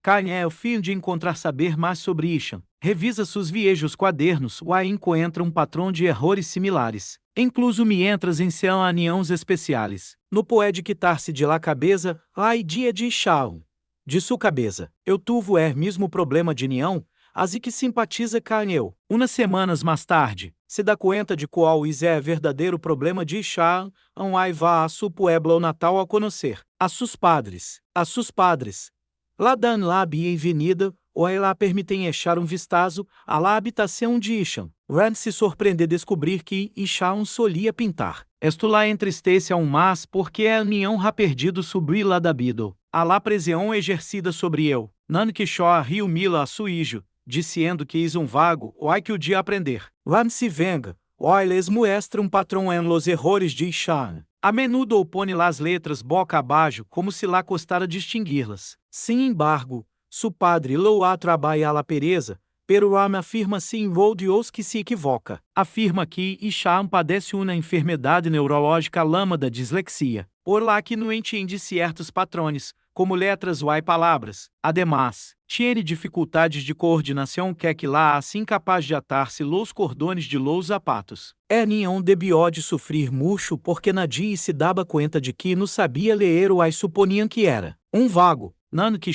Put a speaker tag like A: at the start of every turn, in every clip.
A: Kanye é o fim de encontrar saber mais sobre Ishan. Revisa seus viejos quadernos, e encontra um patrão de erros similares. Incluso mientras em seu aniões especiais. No pode quitar-se de la cabeça, ai dia de Ishan. De sua cabeça, eu tuve o mesmo problema de nião, assim que simpatiza Kanye. Umas semanas mais tarde, se dá conta de qual é verdadeiro problema de Ishan, aí vá a seu pueblo natal a conhecer. A seus padres. Lá dan lab e avenida, ou lá permitem echar um vistazo à la habitação de Ishan. Rand se surpreende descobrir que Ishan solia pintar. Esto lá entristece a mais porque é união ha perdido sobre la da bido. A la presião exercida sobre eu. Nan que chora rio mila a suijo, dizendo que is um vago, ou que o dia aprender. Rand se venga, ou les muestra um patrão en los errores de Ishan. A menudo opõe las letras boca abaixo como se lá costara distingui-las. Sem embargo, su padre lo trabalha a la pereza, pero Ram afirma sim Dios que se equivoca. Afirma que Ishan padece uma enfermidade neurológica lâmada dislexia, por lá que não entende certos patrones, como letras ou palavras. Ademais, tinha dificuldades de coordenação que lá assim capaz de atar-se los cordones de los zapatos. Nião debió de sofrer murcho porque nadie se dava conta de que não sabia ler ou suponiam que era um vago. Nan que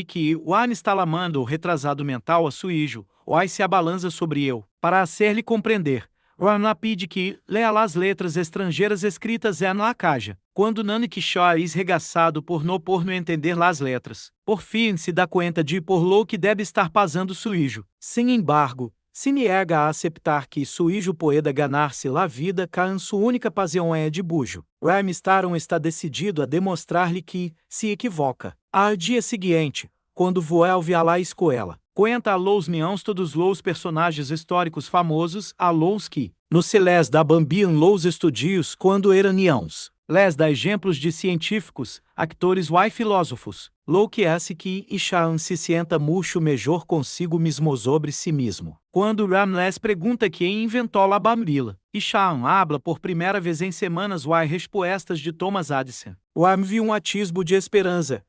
A: que o está lamando o retrasado mental a suijo, o se abalança sobre eu, para hacer-lhe compreender. Rana pede que leia as letras estrangeiras escritas na caixa, quando Nan que esregaçado por não entender las letras. Por fim se dá conta de por lo que deve estar pasando suijo. Sem embargo, se nega a aceitar que suijo poeda ganar-se la vida can sua única pasión é de bujo. Ram está decidido a demonstrar-lhe que se equivoca. Ao dia seguinte, quando vuelve a la escola, conta a los niãos todos los personagens históricos famosos a los que, no se les da bambiam los estudios quando eram niãos. Les dá exemplos de científicos, actores e filósofos. Lo que hace que Ishan se sienta mucho melhor consigo mesmo sobre si mesmo. Quando Ram les pergunta quem inventou la bambila, Ishan habla por primeira vez em semanas as respostas de Thomas Edison. Ram viu um atisbo de esperança,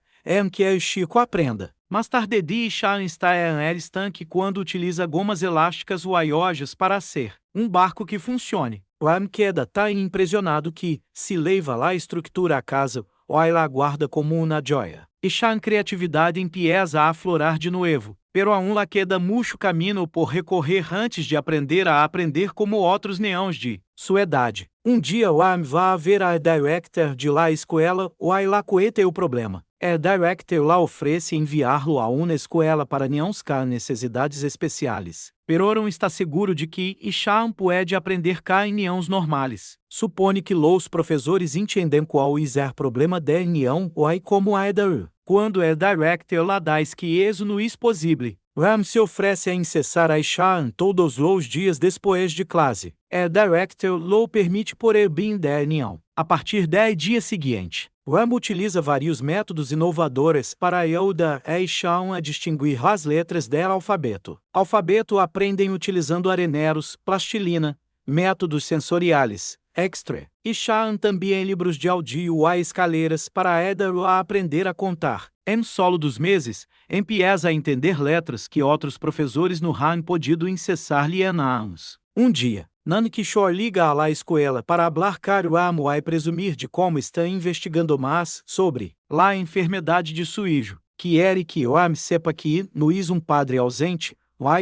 A: que o Chico aprenda. Mais tarde Ishan está em estanque quando utiliza gomas elásticas ou aiojas para ser um barco que funcione. Ram queda tão impressionado que, se leva lá a estrutura a casa, ou la guarda como uma joia. Ishan criatividade empieza a aflorar de novo, pero aún la queda mucho caminho por recorrer antes de aprender a aprender como outros neões de sua idade. Um dia Ram vai ver a director de la escola ou lá coete o problema. A director lá oferece enviá-lo a uma escola para neões com necessidades especiais. Pero não está seguro de que Ishan pode aprender com neões normais. Supõe que los professores entendem qual é o problema de neão ou como é da quando é director lá diz que isso não é possível. Ram se oferece a incessar a Ishan todos os dias depois de classe. Director lo permite por el bem de neão. A partir do dia seguinte, Ram utiliza vários métodos inovadores para ajudar a Ishan a distinguir as letras do alfabeto. Alfabeto aprendem utilizando areneros, plastilina, métodos sensoriais, extra. Ishan também livros de áudio a escaleiras para ajudar a aprender a contar. Em solo dos meses, empieza a entender letras que outros professores no han podido incessar-lhe em anos. Um dia, Nan Kishore liga a la escola para hablar caro amo e presumir de como está investigando mais sobre la enfermidade de suijo, que que o am sepa que não is um padre ausente,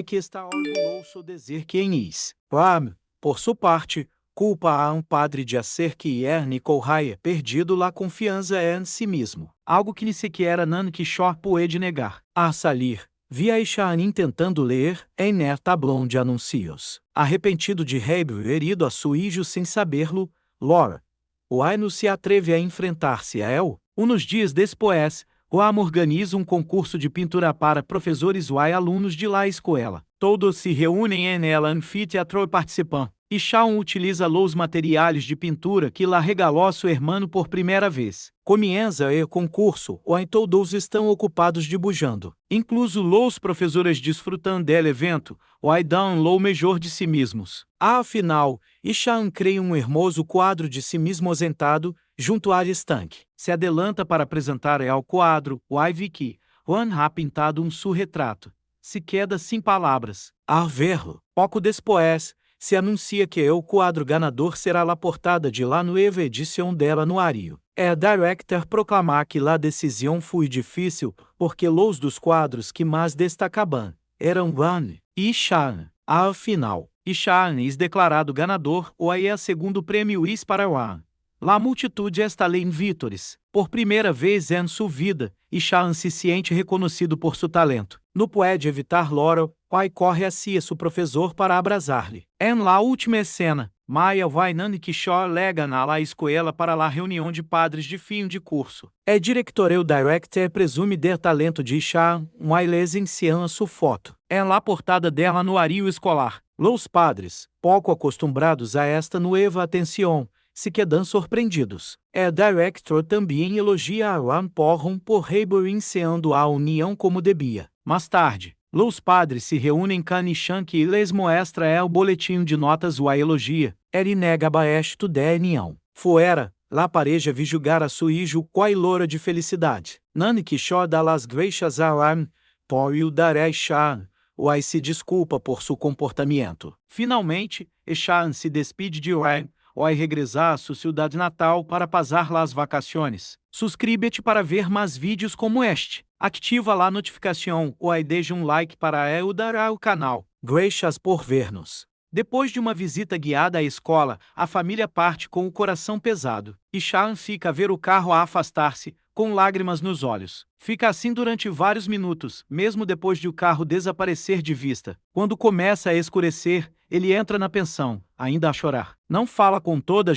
A: que está orgulhoso de dizer quem is. O am, por sua parte, culpa a um padre de ser que Nicole perdido la confiança em si mesmo, algo que nem sequer Nan Kishore pode negar. A salir, via Ishan tentando ler em tablão de anúncios. Arrependido de haver herido a suijo sem saberlo, Laura. O Aino se atreve a enfrentar-se a El. Uns dias depois, o Am organiza um concurso de pintura para professores e alunos de la escola. Todos se reúnem em el anfiteatro e participam. Ishan utiliza los materiais de pintura que la regalou a seu irmão por primeira vez. Comienza o concurso, ou todos estão ocupados dibujando. Incluso los professores desfrutam del evento, ou dão lo melhor de si mesmos. Afinal, Ishan cria um hermoso quadro de si mesmo sentado, junto ao estanque. Se adelanta para apresentar ao quadro, o vê que, Juan ha pintado um su retrato. Se queda sem palavras. Al verlo, pouco depois, se anuncia que o quadro ganador será la portada de la nueva edição dela no anuário. É director proclamar que la decisão foi difícil, porque los dos quadros que mais destacaban eram Juan e Ishaan. Ao final, Ishaan é declarado ganador, ou aí é segundo prêmio is para Juan. La multitude está em vítores. Por primeira vez em sua vida, Ishaan se sente reconhecido por seu talento. Não pode evitar Laurel, pai corre hacia seu professor para abraçar-lhe. Em la última cena, Maya vai Nani Kishore lega na la escola para la reunião de padres de fim de curso. É director director presume der talento de Ishaan, eles enciam sua foto. Em la portada dela no anuário escolar. Los padres, pouco acostumbrados a esta nueva atenção, se quedam surpreendidos. O director também elogia a Juan Porrum por rebalanceando a união como devia. Mais tarde, los padres se reúnem com Ishaan que les mostra o boletim de notas o elogia. Ele nega abaixo da união. Fuera, la pareja vi julgar a sua hijo loura de felicidade. Nani Kishore dá las gracias a Juan por o dar a Ishaan. Uai se desculpa por seu comportamento. Finalmente, Ishaan se despede de Juan. Vai regressar a sua cidade natal para passar lá as vacações. Suscríbete para ver mais vídeos como este. Ativa lá a notificação ou deixe um like para ajudar ao canal. Gracias por ver-nos. Depois de uma visita guiada à escola, a família parte com o coração pesado. Ishaan fica a ver o carro a afastar-se, com lágrimas nos olhos. Fica assim durante vários minutos, mesmo depois de o carro desaparecer de vista. Quando começa a escurecer, ele entra na pensão, ainda a chorar. Não fala com toda a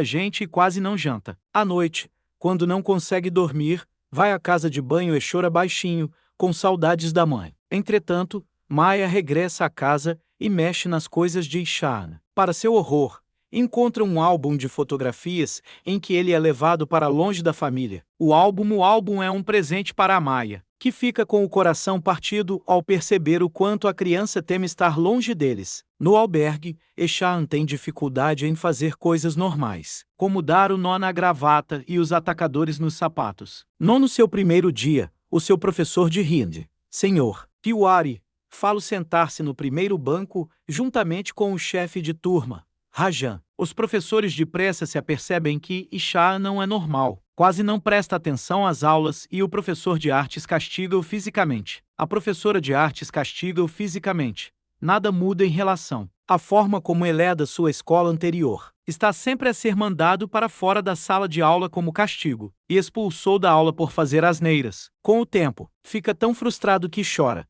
A: gente e quase não janta. À noite, quando não consegue dormir, vai à casa de banho e chora baixinho, com saudades da mãe. Entretanto, Maya regressa à casa e mexe nas coisas de Ishaan. Para seu horror, encontra um álbum de fotografias em que ele é levado para longe da família. O álbum é um presente para a Maya, que fica com o coração partido ao perceber o quanto a criança teme estar longe deles. No albergue, Ishaan tem dificuldade em fazer coisas normais, como dar o nó na gravata e os atacadores nos sapatos. No seu primeiro dia, o seu professor de Hindi, Sr. Tiwari, fala sentar-se no primeiro banco, juntamente com o chefe de turma, Rajan. Os professores depressa se apercebem que Ishaan não é normal. Quase não presta atenção às aulas e o professor de artes castiga-o fisicamente. A professora de artes castiga-o fisicamente. Nada muda em relação à forma como ele é da sua escola anterior. Está sempre a ser mandado para fora da sala de aula como castigo, e expulsou da aula por fazer asneiras. Com o tempo, fica tão frustrado que chora.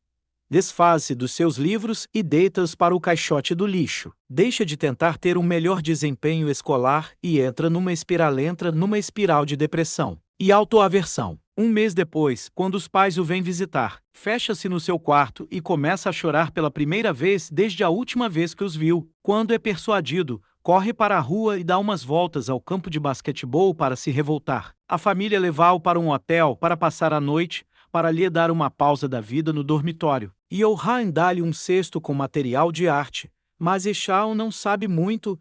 A: Desfaz-se dos seus livros e deita-os para o caixote do lixo. Deixa de tentar ter um melhor desempenho escolar e entra numa espiral de depressão e autoaversão. Um mês depois, quando os pais o vêm visitar, fecha-se no seu quarto e começa a chorar pela primeira vez desde a última vez que os viu. Quando é persuadido, corre para a rua e dá umas voltas ao campo de basquetebol para se revoltar. A família leva-o para um hotel para passar a noite, para lhe dar uma pausa da vida no dormitório. E Johan dá-lhe um cesto com material de arte. Mas Ishaan não sabe muito,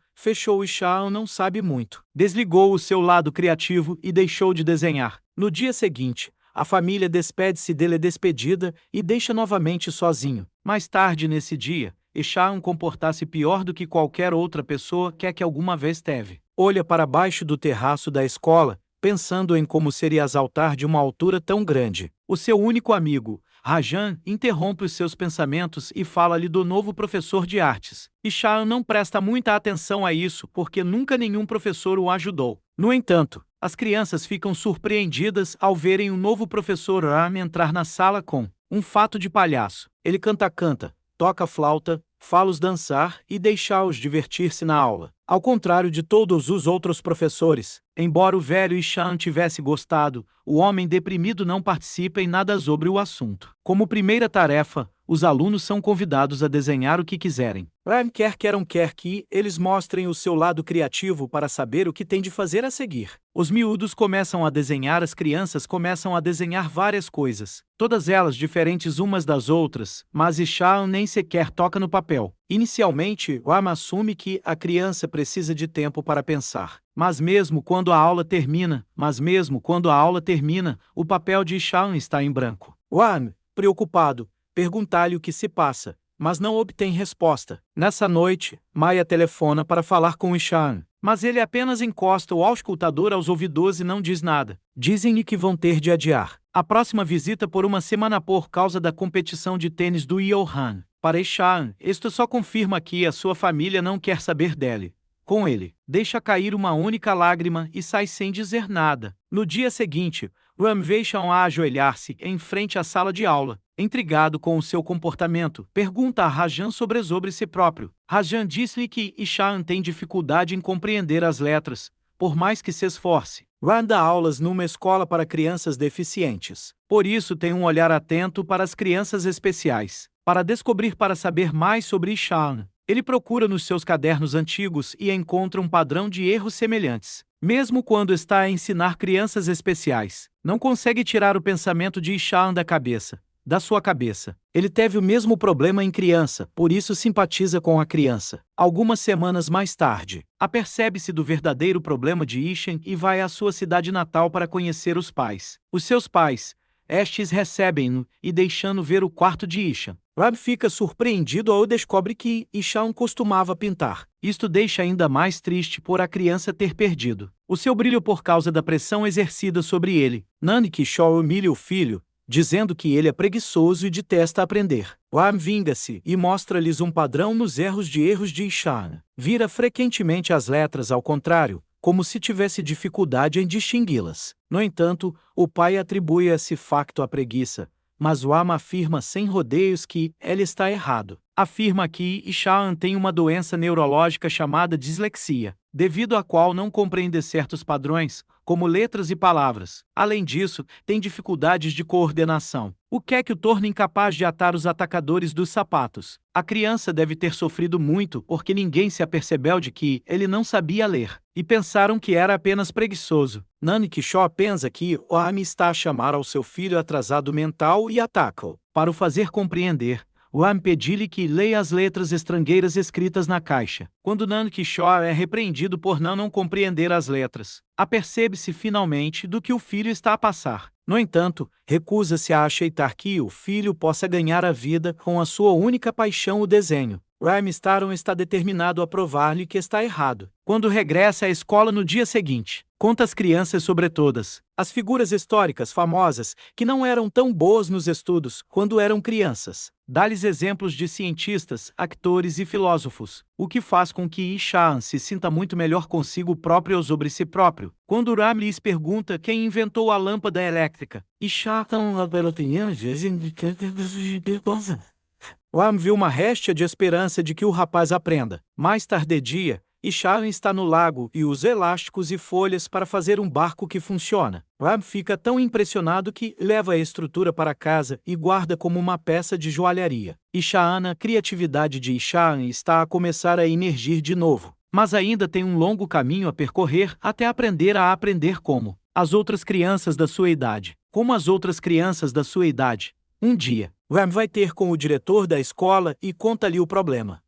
A: Ishaan não sabe muito. Desligou o seu lado criativo e deixou de desenhar. No dia seguinte, a família despede-se dele despedida e deixa novamente sozinho. Mais tarde nesse dia, Ishaan comporta-se pior do que qualquer outra pessoa que alguma vez teve. Olha para baixo do terraço da escola, pensando em como seria saltar de uma altura tão grande. O seu único amigo, Rajan, interrompe os seus pensamentos e fala-lhe do novo professor de artes. Ishaan não presta muita atenção a isso porque nunca nenhum professor o ajudou. No entanto, as crianças ficam surpreendidas ao verem o novo professor Ram entrar na sala com um fato de palhaço. Ele canta, toca flauta, fala-os dançar e deixa-os divertir-se na aula. Ao contrário de todos os outros professores, embora o velho Ishaan tivesse gostado, o homem deprimido não participa em nada sobre o assunto. Como primeira tarefa, os alunos são convidados a desenhar o que quiserem. Quer que eles mostrem o seu lado criativo para saber o que tem de fazer a seguir. Os miúdos começam a desenhar, as crianças começam a desenhar várias coisas, todas elas diferentes umas das outras, mas Ishaan nem sequer toca no papel. Inicialmente, Wam assume que a criança precisa de tempo para pensar. Mas mesmo quando a aula termina, o papel de Ishaan está em branco. Wam, preocupado, pergunta-lhe o que se passa, mas não obtém resposta. Nessa noite, Maya telefona para falar com Ishaan, mas ele apenas encosta o auscultador aos ouvidos e não diz nada. Dizem-lhe que vão ter de adiar a próxima visita por uma semana por causa da competição de tênis do Johan. Para Ishaan, isto só confirma que a sua família não quer saber dele. Com ele, deixa cair uma única lágrima e sai sem dizer nada. No dia seguinte, Wam vê Ishaan ajoelhar-se em frente à sala de aula. Intrigado com o seu comportamento, pergunta a Rajan sobre si próprio. Rajan diz-lhe que Ishaan tem dificuldade em compreender as letras, por mais que se esforce. Wam dá aulas numa escola para crianças deficientes. Por isso tem um olhar atento para as crianças especiais. Para saber mais sobre Ishaan, ele procura nos seus cadernos antigos e encontra um padrão de erros semelhantes. Mesmo quando está a ensinar crianças especiais, não consegue tirar o pensamento de Ishaan da sua cabeça. Ele teve o mesmo problema em criança, por isso simpatiza com a criança. Algumas semanas mais tarde, apercebe-se do verdadeiro problema de Ishaan e vai à sua cidade natal para conhecer os pais. Os seus pais, estes recebem-no e deixando ver o quarto de Ishaan. Wam fica surpreendido ao descobre que Ishaan costumava pintar. Isto deixa ainda mais triste por a criança ter perdido o seu brilho por causa da pressão exercida sobre ele. Nanak Shaw humilha o filho, dizendo que ele é preguiçoso e detesta aprender. Wam vinga-se e mostra-lhes um padrão nos erros de Ishaan. Vira frequentemente as letras ao contrário, como se tivesse dificuldade em distingui-las. No entanto, o pai atribui esse facto à preguiça, mas Wam afirma sem rodeios que ele está errado. Afirma que Ishaan tem uma doença neurológica chamada dislexia, devido à qual não compreende certos padrões, como letras e palavras. Além disso, tem dificuldades de coordenação, o que o torna incapaz de atar os atacadores dos sapatos. A criança deve ter sofrido muito porque ninguém se apercebeu de que ele não sabia ler, e pensaram que era apenas preguiçoso. Nanak Shaw pensa que Wam está a chamar ao seu filho atrasado mental e ataca-o. Para o fazer compreender, Wam pede-lhe que leia as letras estrangeiras escritas na caixa. Quando Nanak Shaw é repreendido por não compreender as letras, apercebe-se finalmente do que o filho está a passar. No entanto, recusa-se a aceitar que o filho possa ganhar a vida com a sua única paixão, o desenho. Wam está determinado a provar-lhe que está errado. Quando regressa à escola no dia seguinte, conta às crianças sobre todas as figuras históricas famosas que não eram tão boas nos estudos quando eram crianças. Dá-lhes exemplos de cientistas, atores e filósofos, o que faz com que Ishaan se sinta muito melhor consigo próprio ou sobre si próprio. Quando Wam lhes pergunta quem inventou a lâmpada elétrica, Ishaan Wam viu uma réstia de esperança de que o rapaz aprenda. Mais tarde dia, Ishaan está no lago e usa elásticos e folhas para fazer um barco que funciona. Wam fica tão impressionado que leva a estrutura para casa e guarda como uma peça de joalharia. A criatividade de Ishaan está a começar a emergir de novo, mas ainda tem um longo caminho a percorrer até aprender a aprender como as outras crianças da sua idade. Um dia, Wam vai ter com o diretor da escola e conta-lhe o problema.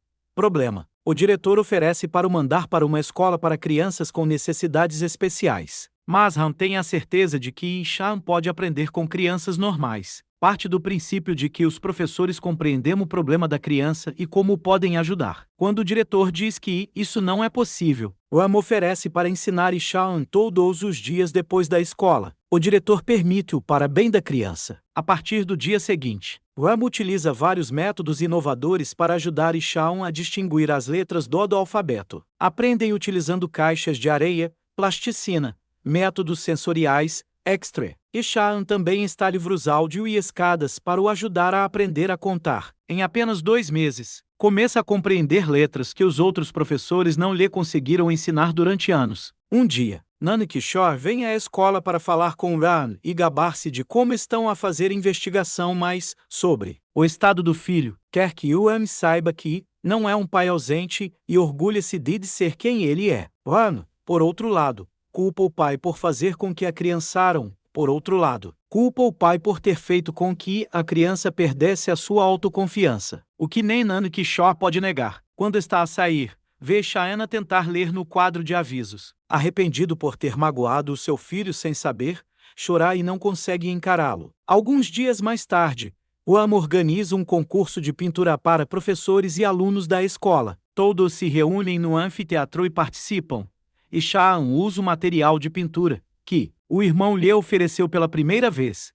A: O diretor oferece para o mandar para uma escola para crianças com necessidades especiais. Mas Han tem a certeza de que Ishaan pode aprender com crianças normais. Parte do princípio de que os professores compreendem o problema da criança e como o podem ajudar. Quando o diretor diz que isso não é possível, Wam oferece para ensinar Ishaan todos os dias depois da escola. O diretor permite-o para bem da criança. A partir do dia seguinte, Wam utiliza vários métodos inovadores para ajudar Ishaan a distinguir as letras do alfabeto. Aprendem utilizando caixas de areia, plasticina, métodos sensoriais, extra. Ishaan também está livros áudio e escadas para o ajudar a aprender a contar. Em apenas 2 meses, começa a compreender letras que os outros professores não lhe conseguiram ensinar durante anos. Um dia, Nankishore vem à escola para falar com Ran e gabar-se de como estão a fazer investigação mais sobre o estado do filho. Quer que Ran saiba que não é um pai ausente e orgulha-se de ser quem ele é. Ran, por outro lado, culpa o pai por fazer com que a criançaram. Por outro lado, culpa o pai por ter feito com que a criança perdesse a sua autoconfiança, o que nem Nankishore pode negar. Quando está a sair, vê Shaana tentar ler no quadro de avisos. Arrependido por ter magoado o seu filho sem saber, chorar e não consegue encará-lo. Alguns dias mais tarde, Ram organiza um concurso de pintura para professores e alunos da escola. Todos se reúnem no anfiteatro e participam. E Shaana usa o material de pintura que o irmão lhe ofereceu pela primeira vez.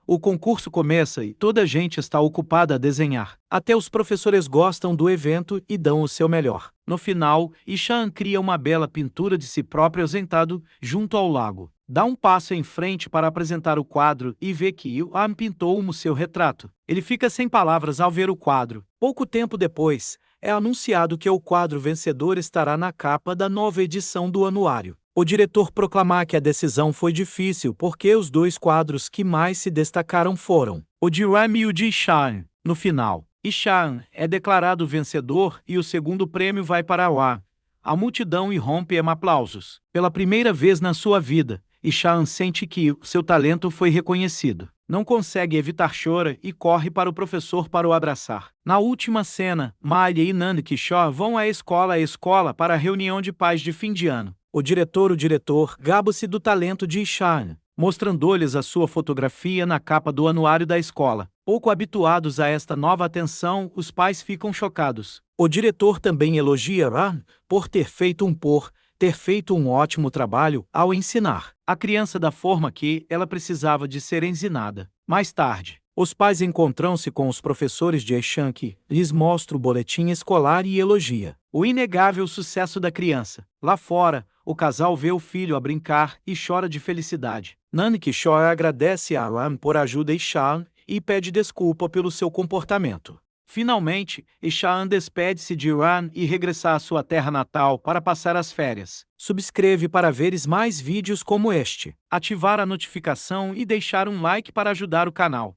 A: O concurso começa e toda a gente está ocupada a desenhar. Até os professores gostam do evento e dão o seu melhor. No final, Ishan cria uma bela pintura de si próprio sentado junto ao lago. Dá um passo em frente para apresentar o quadro e vê que Ram pintou o seu retrato. Ele fica sem palavras ao ver o quadro. Pouco tempo depois, é anunciado que o quadro vencedor estará na capa da nova edição do anuário. O diretor proclamar que a decisão foi difícil porque os dois quadros que mais se destacaram foram o de Ram e o de Ishan. No final, Ishan é declarado vencedor e o segundo prêmio vai para Ram. A multidão irrompe em aplausos. Pela primeira vez na sua vida, Ishan sente que seu talento foi reconhecido. Não consegue evitar chora e corre para o professor para o abraçar. Na última cena, Malha e Nankishore vão à escola para a reunião de pais de fim de ano. O diretor gaba-se do talento de Ishan, mostrando-lhes a sua fotografia na capa do anuário da escola. Pouco habituados a esta nova atenção, os pais ficam chocados. O diretor também elogia Ram por ter feito um ótimo trabalho ao ensinar a criança da forma que ela precisava de ser ensinada. Mais tarde, os pais encontram-se com os professores de Ishan que lhes mostra o boletim escolar e elogia o inegável sucesso da criança. Lá fora, o casal vê o filho a brincar e chora de felicidade. Nankishore agradece a Ram por ajuda a Ishan e pede desculpa pelo seu comportamento. Finalmente, Ishan despede-se de Ram e regressa à sua terra natal para passar as férias. Subscreve para veres mais vídeos como este, ativar a notificação e deixar um like para ajudar o canal.